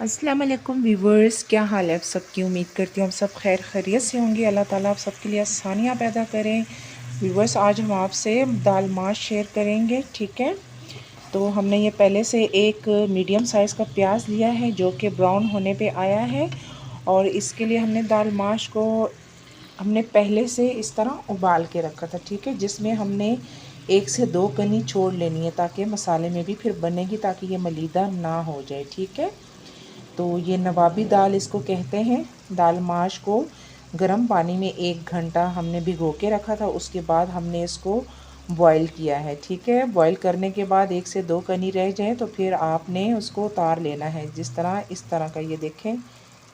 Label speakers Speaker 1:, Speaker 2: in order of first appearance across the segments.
Speaker 1: अस्सलाम वालेकुम व्यूवर्स, क्या हाल है आप सबकी। उम्मीद करती हूँ आप सब खैर खैरियत से होंगे। अल्लाह ताला आप सबके लिए आसानियाँ पैदा करें। व्यूवर्स, आज हम आपसे दाल माश शेयर करेंगे, ठीक है। तो हमने ये पहले से एक मीडियम साइज़ का प्याज लिया है जो कि ब्राउन होने पे आया है, और इसके लिए हमने दाल माश को हमने पहले से इस तरह उबाल के रखा था, ठीक है, जिसमें हमने 1 से 2 कनी छोड़ लेनी है ताकि मसाले में भी फिर बनेगी, ताकि ये मलीदा ना हो जाए, ठीक है। तो ये नवाबी दाल इसको कहते हैं। दाल माश को गर्म पानी में 1 घंटा हमने भिगो के रखा था, उसके बाद हमने इसको बॉईल किया है, ठीक है। बॉईल करने के बाद 1 से 2 कनी रह जाए तो फिर आपने उसको उतार लेना है, जिस तरह इस तरह का, ये देखें,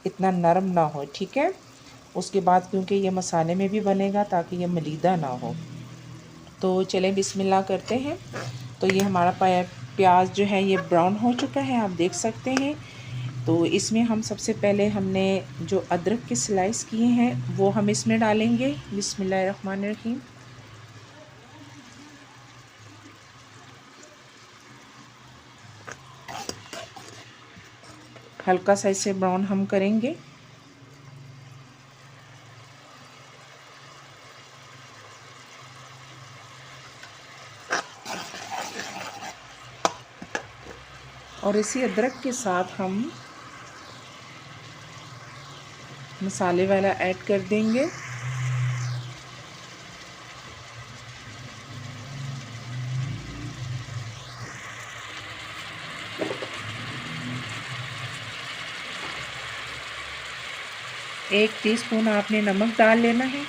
Speaker 1: इतना नरम ना हो, ठीक है। उसके बाद क्योंकि ये मसाले में भी बनेगा ताकि ये मलीदा ना हो। तो चलें बिस्मिल्लाह करते हैं। तो ये हमारा प्याज जो है ये ब्राउन हो चुका है, आप देख सकते हैं। तो इसमें हम सबसे पहले हमने जो अदरक के स्लाइस किए हैं वो हम इसमें डालेंगे। बिस्मिल्लाहिर्रहमानिर्रहीम। हल्का सा इसे ब्राउन हम करेंगे। और इसी अदरक के साथ हम मसाले वाला ऐड कर देंगे। एक टीस्पून आपने नमक डाल लेना है।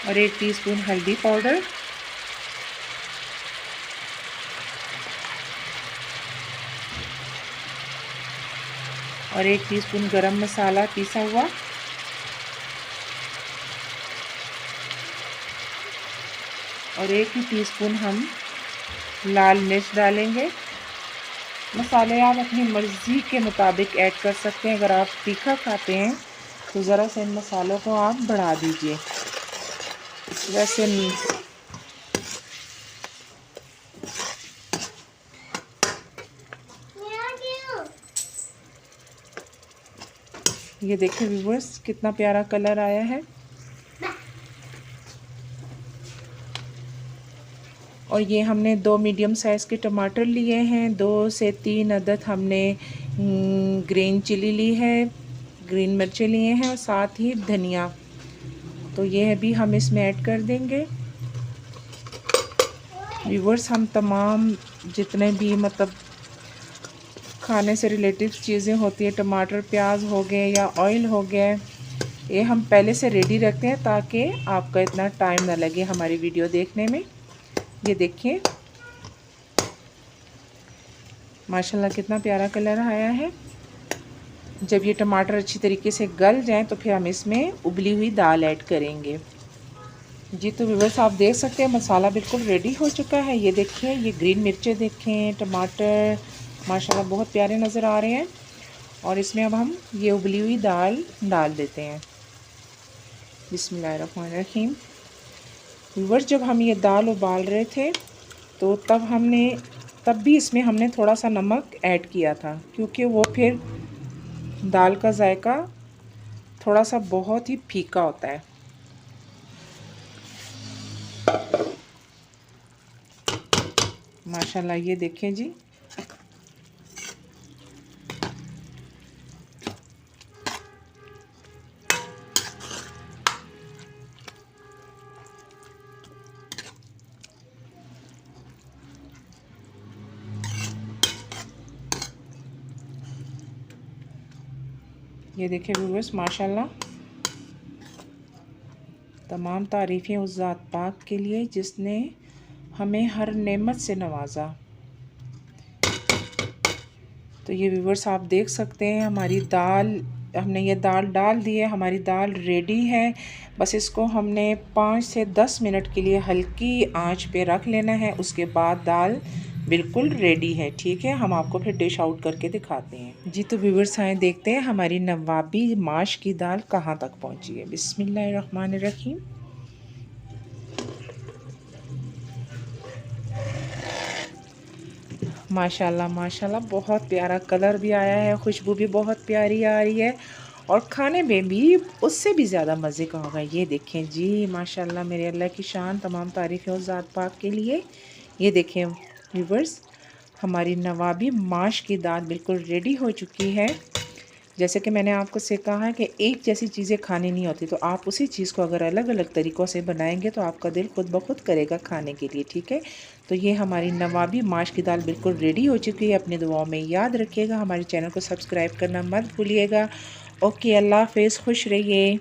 Speaker 1: और 1 टीस्पून हल्दी पाउडर। और 1 टीस्पून गरम मसाला पिसा हुआ। और 1 ही टीस्पून हम लाल मिर्च डालेंगे। मसाले आप अपनी मर्ज़ी के मुताबिक ऐड कर सकते हैं। अगर आप तीखा खाते हैं तो ज़रा से इन मसालों को आप बढ़ा दीजिए। वैसे ये देखिए व्यूअर्स, कितना प्यारा कलर आया है। और ये हमने 2 मीडियम साइज़ के टमाटर लिए हैं। 2 से 3 अदद हमने ग्रीन चिली ली है, ग्रीन मिर्चें लिए हैं, और साथ ही धनिया। तो ये भी हम इसमें ऐड कर देंगे। व्यूअर्स, हम तमाम जितने भी मतलब खाने से रिलेटिव चीज़ें होती है, टमाटर प्याज हो गए या ऑयल हो गया, ये हम पहले से रेडी रखते हैं ताकि आपका इतना टाइम ना लगे हमारी वीडियो देखने में। ये देखिए माशाल्लाह कितना प्यारा कलर आया है। जब ये टमाटर अच्छी तरीके से गल जाएं तो फिर हम इसमें उबली हुई दाल ऐड करेंगे। जी तो व्यूअर्स, आप देख सकते हैं मसाला बिल्कुल रेडी हो चुका है। ये देखिए, ये ग्रीन मिर्चें देखें, टमाटर माशाल्लाह बहुत प्यारे नज़र आ रहे हैं। और इसमें अब हम ये उबली हुई दाल डाल देते हैं। बिस्मिल्लाहिर्रहमानिर्रहीम। व्यूअर्स, जब हम ये दाल उबाल रहे थे तो तब भी इसमें हमने थोड़ा सा नमक ऐड किया था, क्योंकि वो फिर दाल का जायका थोड़ा सा बहुत ही फीका होता है। माशाल्लाह ये देखें जी, ये देखें व्यूअर्स, माशाल्लाह तमाम तारीफ़ें उस ज़ात पाक के लिए जिसने हमें हर नेमत से नवाजा। तो ये व्यूअर्स, आप देख सकते हैं हमारी दाल, हमने ये दाल डाल दी है, हमारी दाल रेडी है। बस इसको हमने 5 से 10 मिनट के लिए हल्की आंच पे रख लेना है। उसके बाद दाल बिल्कुल रेडी है। ठीक है, हम आपको फिर डिश आउट करके दिखाते हैं। जी तो व्यूअर्स आए देखते हैं हमारी नवाबी माश की दाल कहाँ तक पहुँची है। बिस्मिल्लाहिर्रहमानिर्रहीम। माशाल्लाह माशाल्लाह, बहुत प्यारा कलर भी आया है, खुशबू भी बहुत प्यारी आ रही है और खाने में भी उससे भी ज़्यादा मज़े का होगा। ये देखें जी, माशाल्लाह मेरे अल्लाह की शान, तमाम तारीफ़ें उस ज़ात पाक के लिए। ये देखें व्यूवर्स, हमारी नवाबी माश की दाल बिल्कुल रेडी हो चुकी है। जैसे कि मैंने आपको से कहा है कि एक जैसी चीज़ें खानी नहीं होती, तो आप उसी चीज़ को अगर अलग अलग तरीक़ों से बनाएंगे तो आपका दिल खुद ब खुद करेगा खाने के लिए। ठीक है, तो ये हमारी नवाबी माश की दाल बिल्कुल रेडी हो चुकी है। अपनी दुआओं में याद रखिएगा, हमारे चैनल को सब्सक्राइब करना मत भूलिएगा। ओके, अल्लाह हाफ़िज़, खुश रहिए।